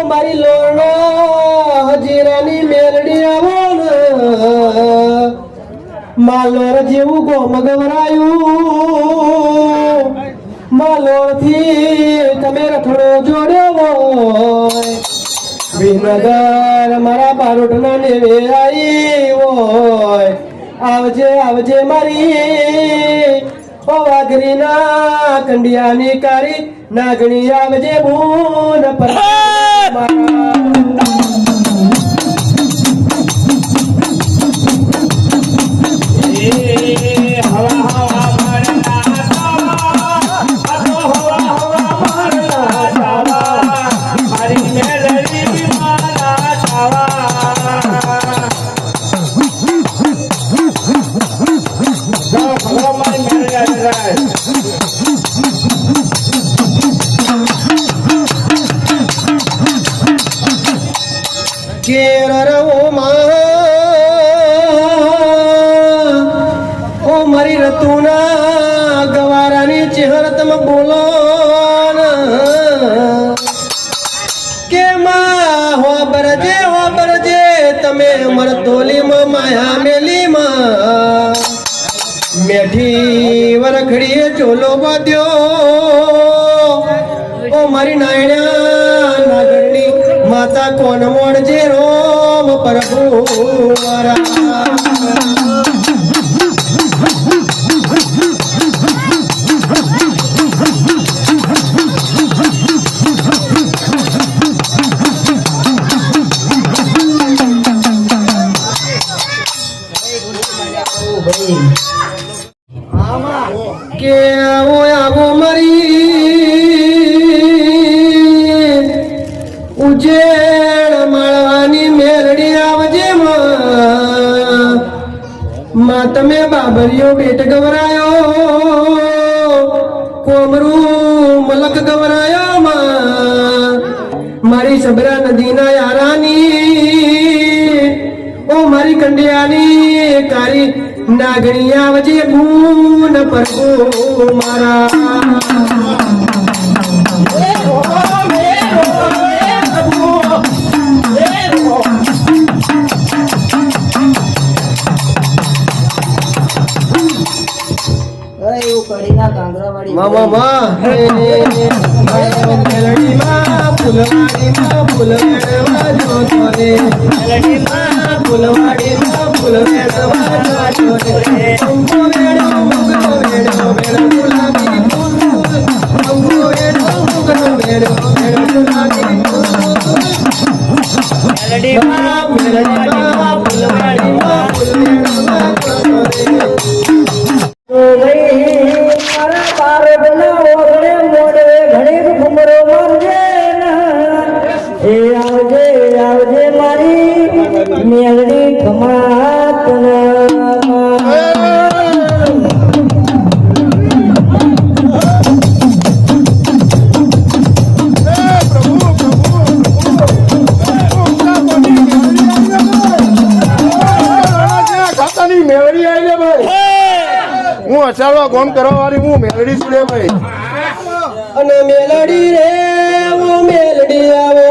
મારી લોરનો હજીરાની મેલડી આવો ને માલોર જેવું ગોમ ગવરાયું માલોર થી તમે રથડો જોડ્યો હોય વિનગર મારા બારોટના નેવે આવી હોય આવજે આવજે મારી વાઘરીના કંડિયાની કારી નાગણી આવજે ભૂન પર મારી રતુના ગવારાની ચહેર તમે બોલો કે માં હો બરજે તમે મરતોલીમાં માયા મેલીમાં મેઠી વરખડીએ ચોલો બાંધ્યો ઓ મારી નાયણા નાગરની માતા કોણ મોડજે રોમ પ્રભુ મારા કે આવો મારી ઉજેડ માળવાની મેરડી આવજે માં તમે બાબરીઓ બેટ ગવરાયો કોમરું મલક ગવરાયો માં મારી સબરા નદીના યારાની ઓ મારી કંડિયાની કારી નાગણી આવજે ભૂન પરગો મારા મામા મેલડી માં ફૂલવાડી માં ફૂલ વેડવા જોતો રે મેલડી માં ફૂલવાડી માં ફૂલ વેડવા જોતો રે અંગો વેડો મુગનો વેડો વેડો ગુલાબી ફૂલ અંગો વેડો મુગનો વેડો વેડો ગુલાબી ફૂલ મેલડી માં ફૂલવાડી માં ફૂલ વેડવા જોતો રે મેલડી કમાત ખાતાની મેલડી આવી ભાઈ હું અચારવા કોમ કરવા વાળી હું મેલડી છું ભાઈ અને મેલડી રે ઓ મેલડી આવો